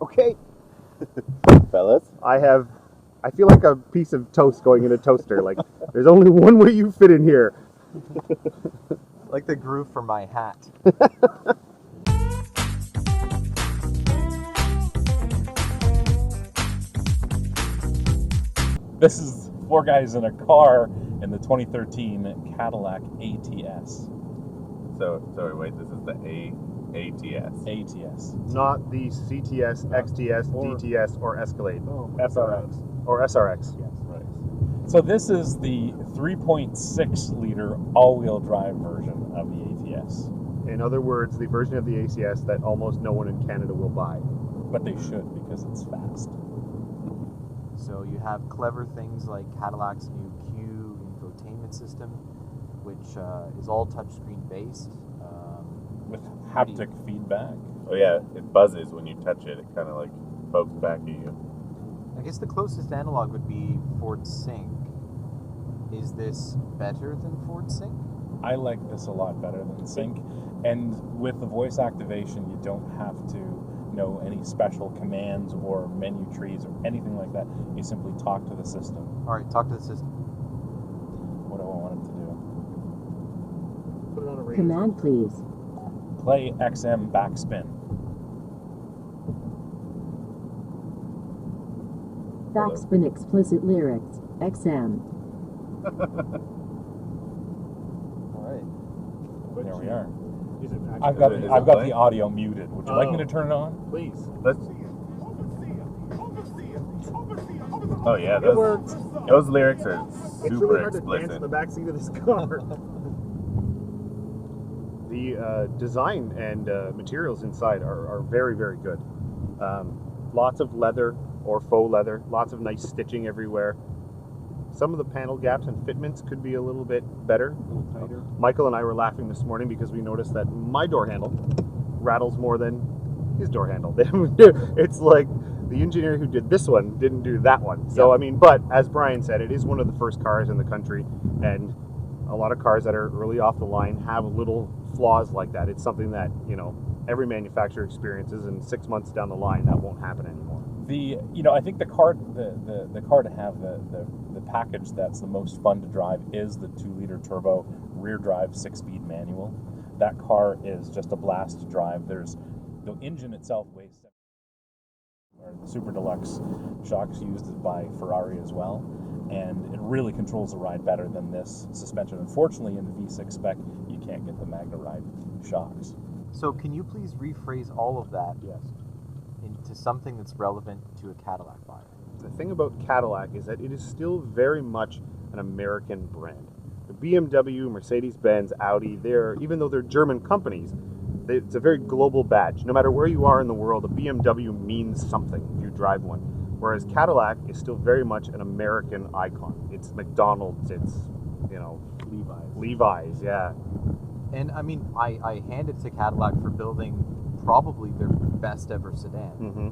Okay. Fellas? I feel like a piece of toast going in a toaster. Like, there's only one way you fit in here. Like the groove for my hat. This is four guys in a car in the 2013 Cadillac ATS. So, sorry, wait, this is the ATS. ATS. Not the CTS, XTS, DTS, or Escalade. SRX. Or SRX. Yes, right. So this is the 3.6 liter all-wheel drive version of the ATS. In other words, the version of the ACS that almost no one in Canada will buy. But they should, because it's fast. So you have clever things like Cadillac's new Q infotainment system, which is all touchscreen based. With haptic feedback. Oh yeah, it buzzes when you touch it. It kind of like pokes back at you. I guess the closest analog would be Ford Sync. Is this better than Ford Sync? I like this a lot better than Sync. And with the voice activation, you don't have to know any special commands or menu trees or anything like that. You simply talk to the system. All right, talk to the system. What do I want it to do? Put it on a radio. Command, please. Play XM backspin. Backspin explicit lyrics. XM. All right. There we are. Is it I've actually- got the audio muted. Would you like me to turn it on? Please. Let's. Oh yeah, It works. those lyrics are It's super really hard to dance in explicit. the backseat of this car. The design and materials inside are very, very good. Lots of leather or faux leather. Lots of nice stitching everywhere. Some of the panel gaps and fitments could be a little bit better. A little tighter. Michael and I were laughing this morning because we noticed that my door handle rattles more than his door handle. It's like the engineer who did this one didn't do that one. So, I mean, but as Brian said, it is one of the first cars in the country, and a lot of cars that are early off the line have little flaws like that. It's something that, you know, every manufacturer experiences, and 6 months down the line, that won't happen anymore. I think the car to have the package that's the most fun to drive is the 2-liter turbo rear drive 6-speed manual. That car is just a blast to drive. There's the engine itself weighs or the Super Deluxe shocks used by Ferrari as well, and it really controls the ride better than this suspension. Unfortunately, in the V6 spec, you can't get the Magna Ride shocks. So can you please rephrase all of that Yes. into something that's relevant to a Cadillac buyer? The thing about Cadillac is that it is still very much an American brand. The BMW, Mercedes-Benz, Audi, even though they're German companies, it's a very global badge. No matter where you are in the world, a BMW means something if you drive one. Whereas Cadillac is still very much an American icon. It's McDonald's, it's, you know, Levi's, yeah. And I mean, I hand it to Cadillac for building probably their best ever sedan. Mm-hmm.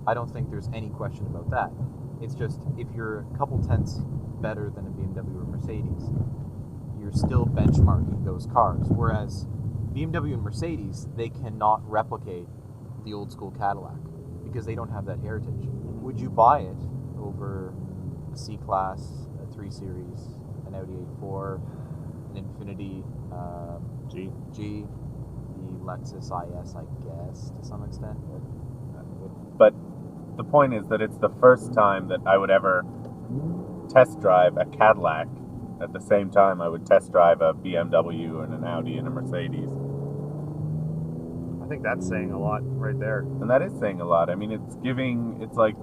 I don't think there's any question about that. It's just, if you're a couple tenths better than a BMW or Mercedes, you're still benchmarking those cars. Whereas BMW and Mercedes, they cannot replicate the old school Cadillac because they don't have that heritage. Would you buy it over a C-Class, a 3 Series, an Audi A4, an Infiniti G, the Lexus IS, I guess, to some extent? But the point is that it's the first time that I would ever test drive a Cadillac at the same time I would test drive a BMW and an Audi and a Mercedes. I think that's saying a lot right there. And that is saying a lot. I mean, it's like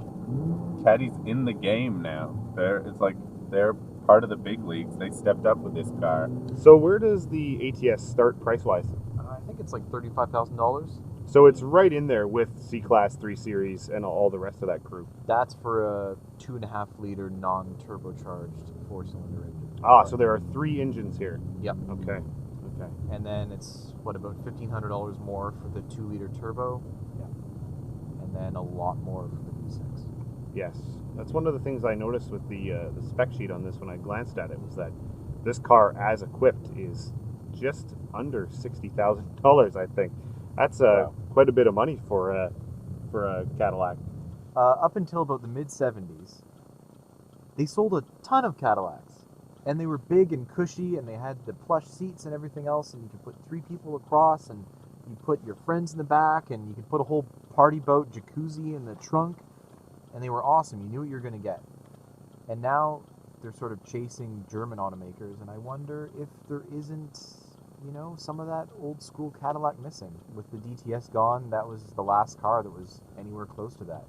Caddy's in the game now. They're part of the big leagues. They stepped up with this car. So where does the ATS start price-wise? I think it's like $35,000. So it's right in there with C-Class, 3 Series, and all the rest of that crew. That's for a 2.5-liter non-turbocharged 4-cylinder engine. So there are 3 engines here. Yep. Okay. And then it's, about $1,500 more for the 2-liter turbo? Yeah. And then a lot more for the V6. Yes. That's one of the things I noticed with the spec sheet on this when I glanced at it, was that this car, as equipped, is just under $60,000, I think. That's quite a bit of money for a Cadillac. Up until about the mid 70s, they sold a ton of Cadillacs. And they were big and cushy, and they had the plush seats and everything else, and you could put 3 people across, and you put your friends in the back, and you could put a whole party boat jacuzzi in the trunk, and they were awesome. You knew what you were going to get. And now they're sort of chasing German automakers, and I wonder if there isn't, some of that old school Cadillac missing. With the DTS gone, that was the last car that was anywhere close to that.